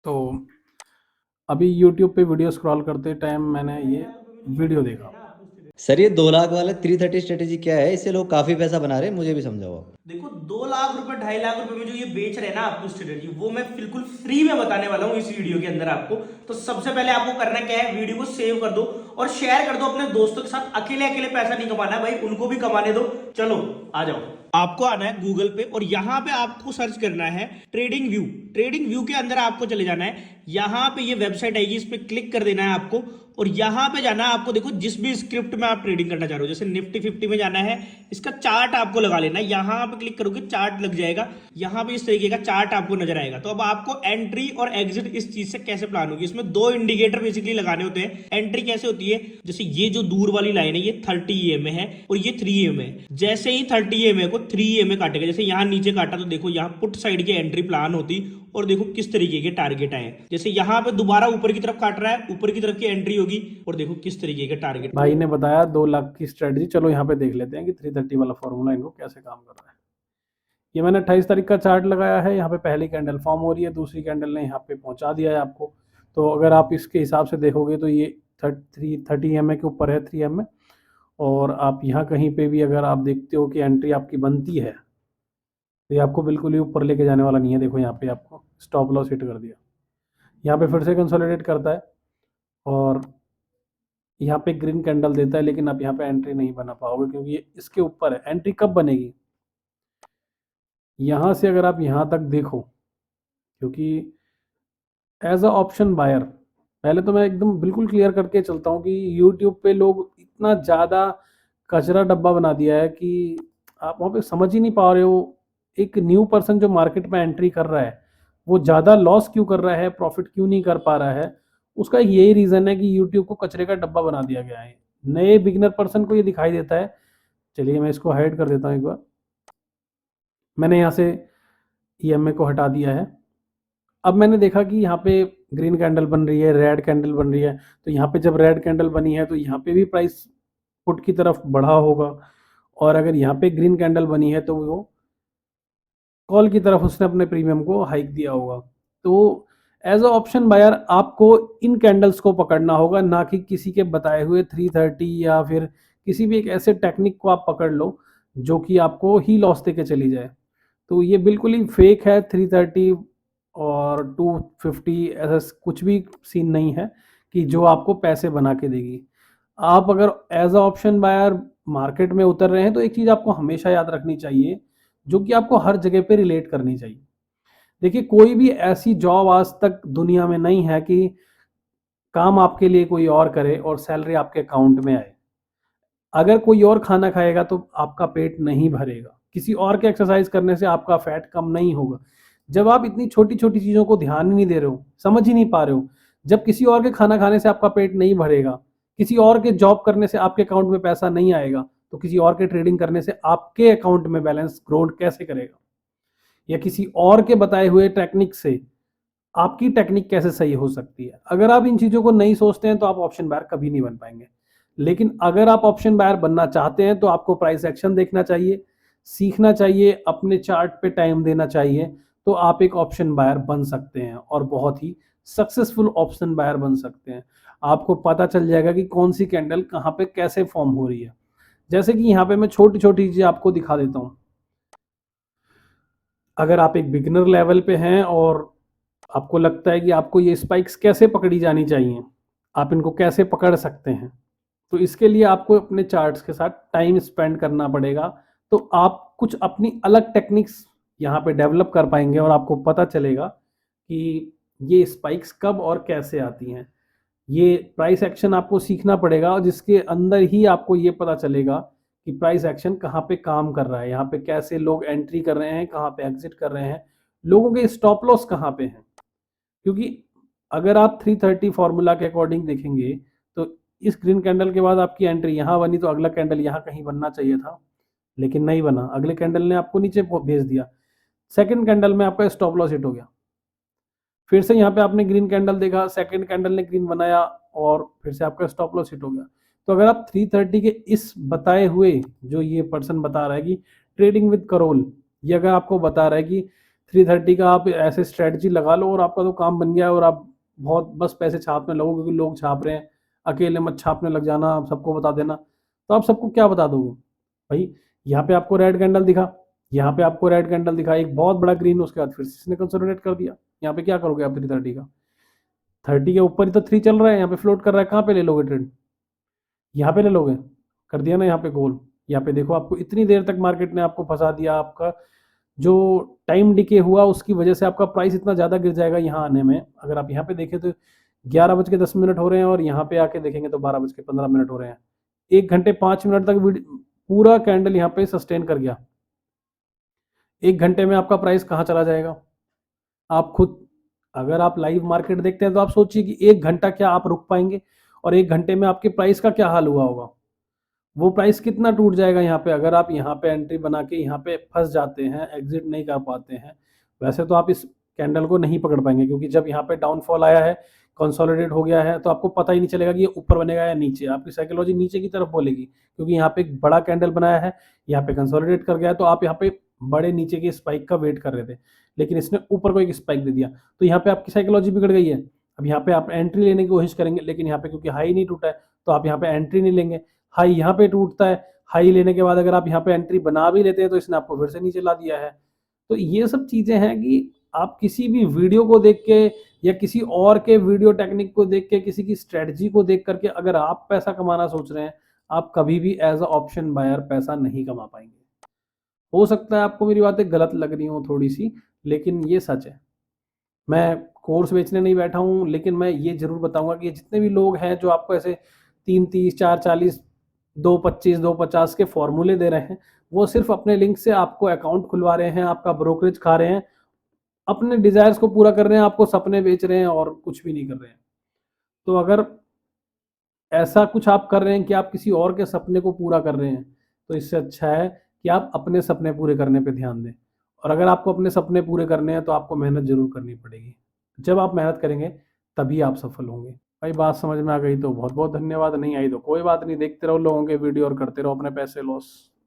तो अभी यूट्यूब पे वीडियो स्क्रॉल करते टाइम मैंने ये वीडियो देखा। सर ये 2 लाख वाला 330 स्ट्रेटेजी क्या है? इससे लोग काफी पैसा बना रहे हैं, मुझे भी समझाओ आप। देखो 2 लाख रुपए 2.5 लाख रुपए में जो ये बेच रहे हैं ना आपको स्ट्रेटेजी, वो मैं बिल्कुल फ्री में बताने वाला हूँ इस वीडियो के अंदर आपको। तो सबसे पहले आपको करना क्या है, वीडियो को सेव कर दो और शेयर कर दो अपने दोस्तों के साथ। अकेले अकेले पैसा नहीं कमाना है भाई, उनको भी कमाने दो। चलो आ जाओ। आपको आना है गूगल पे और यहाँ पे आपको सर्च करना है ट्रेडिंग व्यू। ट्रेडिंग व्यू के अंदर आपको चले जाना है, यहाँ पे ये वेबसाइट आएगी, इस पे क्लिक कर देना है आपको और यहाँ पे जाना है आपको। देखो जिस भी स्क्रिप्ट में आप ट्रेडिंग करना चाह रहे हो, जैसे निफ्टी 50 में जाना है, इसका चार्ट आपको लगा लेना है। यहाँ पे क्लिक करोगे चार्ट लग जाएगा, यहाँ पे इस तरीके का चार्ट आपको नजर आएगा। तो अब आपको एंट्री और एग्जिट इस चीज से कैसे प्लान होगी, इसमें 2 इंडिकेटर बेसिकली लगाने होते हैं। एंट्री कैसे होती है, जैसे ये जो दूर वाली लाइन है ये 30 EMA है और ये 3 EMA है। जैसे ही 30 EMA को 3 EMA काटेगा, जैसे यहाँ नीचे काटा तो देखो यहाँ पुट साइड की एंट्री प्लान होती और देखो किस तरीके के टारगेट आए। जैसे यहाँ पे दोबारा ऊपर की तरफ काट रहा है, ऊपर की तरफ की एंट्री होगी और देखो किस तरीके के टारगेट। भाई ने बताया 2 लाख की स्ट्रेटजी। चलो यहाँ पे देख लेते हैं कि 330 वाला फॉर्मूला इनको कैसे काम कर रहा है। ये मैंने 28 तारीख का चार्ट लगाया है। यहाँ पे पहली कैंडल फॉर्म हो रही है, दूसरी कैंडल ने यहाँ पे पहुँचा दिया है आपको। तो अगर आप इसके हिसाब से देखोगे तो ये 30 EMA के ऊपर है, 3 EMA। और आप यहाँ कहीं पे भी अगर आप देखते हो कि एंट्री आपकी बनती है तो ये आपको बिल्कुल ही ऊपर लेके जाने वाला नहीं है। देखो यहाँ पे आपको स्टॉप लॉस हिट कर दिया। यहाँ पे फिर से कंसोलिडेट करता है और यहाँ पे ग्रीन कैंडल देता है, लेकिन आप यहाँ पे एंट्री नहीं बना पाओगे क्योंकि ये इसके ऊपर है। एंट्री कब बनेगी, यहाँ से अगर आप यहाँ तक देखो, क्योंकि एज अ ऑप्शन बायर, पहले तो मैं एकदम बिल्कुल क्लियर करके चलता हूँ कि यूट्यूब पे लोग इतना ज़्यादा कचरा डब्बा बना दिया है कि आप वहाँ पे समझ ही नहीं पा रहे हो। एक न्यू पर्सन जो मार्केट में एंट्री कर रहा है वो ज़्यादा लॉस क्यों कर रहा है, प्रॉफिट क्यों नहीं कर पा रहा है, उसका यही रीज़न है कि यूट्यूब को कचरे का डब्बा बना दिया गया है। नए बिगिनर पर्सन को ये दिखाई देता है। चलिए मैं इसको हाइड कर देता हूँ एक बार। मैंने यहाँ से EMA को हटा दिया है। अब मैंने देखा कि यहाँ पे ग्रीन कैंडल बन रही है, रेड कैंडल बन रही है। तो यहाँ पे जब रेड कैंडल बनी है तो यहाँ पे भी प्राइस पुट की तरफ बढ़ा होगा, और अगर यहाँ पे ग्रीन कैंडल बनी है तो वो कॉल की तरफ उसने अपने प्रीमियम को हाइक दिया होगा। तो एज अ ऑप्शन बायर आपको इन कैंडल्स को पकड़ना होगा, ना कि किसी के बताए हुए 330 या फिर किसी भी एक ऐसे टेक्निक को आप पकड़ लो जो कि आपको ही लॉस देके चली जाए। तो ये बिल्कुल ही फेक है। 330 और 250 ऐसा कुछ भी सीन नहीं है कि जो आपको पैसे बना के देगी। आप अगर as a option buyer market में उतर रहे हैं तो एक चीज़ आपको हमेशा याद रखनी चाहिए, जो कि आपको हर जगह पे रिलेट करनी चाहिए। देखिए कोई भी ऐसी जॉब आज तक दुनिया में नहीं है कि काम आपके लिए कोई और करे और सैलरी आपके अकाउंट में आए। अगर कोई और खाना खाएगा तो आपका पेट नहीं भरेगा, किसी और के एक्सरसाइज करने से आपका फैट कम नहीं होगा। जब आप इतनी छोटी छोटी चीज़ों को ध्यान ही नहीं दे रहे हो, समझ ही नहीं पा रहे हो, जब किसी और के खाना खाने से आपका पेट नहीं भरेगा, किसी और के जॉब करने से आपके अकाउंट में पैसा नहीं आएगा, तो किसी और के ट्रेडिंग करने से आपके अकाउंट में बैलेंस ग्रो कैसे करेगा, या किसी और के बताए हुए टेक्निक से आपकी टेक्निक कैसे सही हो सकती है। अगर आप इन चीज़ों को नहीं सोचते हैं तो आप ऑप्शन बायर कभी नहीं बन पाएंगे। लेकिन अगर आप ऑप्शन बायर बनना चाहते हैं तो आपको प्राइस एक्शन देखना चाहिए, सीखना चाहिए, अपने चार्ट पे टाइम देना चाहिए। तो आप एक ऑप्शन बायर बन सकते हैं और बहुत ही सक्सेसफुल ऑप्शन बायर बन सकते हैं। आपको पता चल जाएगा कि कौन सी कैंडल कहाँ पे कैसे फॉर्म हो रही है। जैसे कि यहाँ पे मैं छोटी छोटी चीज़ें आपको दिखा देता हूँ। अगर आप एक बिगिनर लेवल पे हैं और आपको लगता है कि आपको ये स्पाइक्स कैसे पकड़ी जानी चाहिए, आप इनको कैसे पकड़ सकते हैं, तो इसके लिए आपको अपने चार्ट्स के साथ टाइम स्पेंड करना पड़ेगा। तो आप कुछ अपनी अलग टेक्निक्स यहाँ पे डेवलप कर पाएंगे और आपको पता चलेगा कि ये स्पाइक्स कब और कैसे आती हैं। ये प्राइस एक्शन आपको सीखना पड़ेगा और जिसके अंदर ही आपको ये पता चलेगा कि प्राइस एक्शन कहाँ पे काम कर रहा है, यहाँ पे कैसे लोग एंट्री कर रहे हैं, कहाँ पे एग्जिट कर रहे हैं, लोगों के स्टॉप लॉस कहाँ पे हैं। क्योंकि अगर आप 330 फार्मूला के अकॉर्डिंग देखेंगे तो इस ग्रीन कैंडल के बाद आपकी एंट्री यहाँ बनी तो अगला कैंडल यहाँ कहीं बनना चाहिए था, लेकिन नहीं बना। अगले कैंडल ने आपको नीचे भेज दिया। सेकंड कैंडल में आपका स्टॉप लॉस हिट हो गया। फिर से यहाँ पे आपने ग्रीन कैंडल देखा, सेकंड कैंडल ने ग्रीन बनाया और फिर से आपका स्टॉप लॉस हिट हो गया। तो अगर आप 330 के इस बताए हुए, जो ये पर्सन बता रहा है कि ट्रेडिंग विद करोल, ये अगर आपको बता रहा है कि 330 का आप ऐसे स्ट्रेटजी लगा लो और आपका तो काम बन गया, और आप बहुत बस पैसे छापने लगो क्योंकि लोग छाप रहे हैं। अकेले मत छापने लग जाना, आप सबको बता देना। तो आप सबको क्या बता दोगे भाई? यहाँ पे आपको रेड कैंडल दिखा, यहाँ पे आपको रेड कैंडल दिखा, एक बहुत बड़ा ग्रीन, उसके बाद फिर से इसने कंसोलिडेट कर दिया। यहाँ पे क्या करोगे आप? 330 का 30 के ऊपर ही तो 3 चल रहा है, यहाँ पे फ्लोट कर रहा है, कहाँ पे ले लोगे ट्रेड? यहाँ पे ले लोगे? कर दिया ना यहाँ पे गोल। यहाँ पे देखो, आपको इतनी देर तक मार्केट ने आपको फंसा दिया। आपका जो टाइम डिके हुआ उसकी वजह से आपका प्राइस इतना ज़्यादा गिर जाएगा यहाँ आने में। अगर आप यहाँ पे देखें तो 11:10 हो रहे हैं, और यहाँ पे आके देखेंगे तो 12:15 हो रहे हैं। 1 घंटे 5 मिनट तक पूरा कैंडल यहाँ पे सस्टेन कर गया। 1 घंटे में आपका प्राइस कहाँ चला जाएगा? आप खुद, अगर आप लाइव मार्केट देखते हैं तो आप सोचिए कि 1 घंटा क्या आप रुक पाएंगे, और 1 घंटे में आपके प्राइस का क्या हाल हुआ होगा? वो प्राइस कितना टूट जाएगा यहाँ पे। अगर आप यहाँ पे एंट्री बना के यहाँ पे फंस जाते हैं, एग्जिट नहीं कर पाते हैं, वैसे तो आप इस कैंडल को नहीं पकड़ पाएंगे, क्योंकि जब यहाँ पे डाउनफॉल आया है, कंसोलिडेट हो गया है, तो आपको पता ही नहीं चलेगा कि ये ऊपर बनेगा या नीचे। आपकी साइकोलॉजी नीचे की तरफ बोलेगी, क्योंकि यहाँ पे एक बड़ा कैंडल बनाया है, यहाँ पे कंसोलिडेट कर गया है, तो आप यहाँ पे बड़े नीचे के स्पाइक का वेट कर रहे थे, लेकिन इसने ऊपर को एक स्पाइक दे दिया, तो यहाँ पे आपकी साइकोलॉजी बिगड़ गई है। अब यहाँ पे आप एंट्री लेने की कोशिश करेंगे, लेकिन यहाँ पे क्योंकि हाई नहीं टूटा है, तो आप यहाँ पे एंट्री नहीं लेंगे। हाई यहाँ पे टूटता है, हाई लेने के बाद अगर आप यहाँ पे एंट्री बना भी लेते हैं, तो इसने आपको फिर से नीचे ला दिया है। तो ये सब चीज़ें हैं कि आप किसी भी वीडियो को देख के, या किसी और के वीडियो टेक्निक को देख के, किसी की स्ट्रेटजी को देख करके अगर आप पैसा कमाना सोच रहे हैं, आप कभी भी एज अ ऑप्शन बायर पैसा नहीं कमा पाएंगे। हो सकता है आपको मेरी बातें गलत लग रही हो थोड़ी सी, लेकिन ये सच है। मैं कोर्स बेचने नहीं बैठा हूँ, लेकिन मैं ये ज़रूर बताऊंगा कि जितने भी लोग हैं जो आपको ऐसे 3:30, 4:40, 2:25, 2:50 के फॉर्मूले दे रहे हैं, वो सिर्फ अपने लिंक से आपको अकाउंट खुलवा रहे हैं, आपका ब्रोकरेज खा रहे हैं, अपने डिजायर्स को पूरा कर रहे हैं, आपको सपने बेच रहे हैं, और कुछ भी नहीं कर रहे हैं। तो अगर ऐसा कुछ आप कर रहे हैं कि आप किसी और के सपने को पूरा कर रहे हैं, तो इससे अच्छा है कि आप अपने सपने पूरे करने पे ध्यान दें। और अगर आपको अपने सपने पूरे करने हैं, तो आपको मेहनत ज़रूर करनी पड़ेगी। जब आप मेहनत करेंगे तभी आप सफल होंगे। भाई बात समझ में आ गई तो बहुत बहुत धन्यवाद, नहीं आई तो कोई बात नहीं, देखते रहो लोगों के वीडियो और करते रहो अपने पैसे लॉस।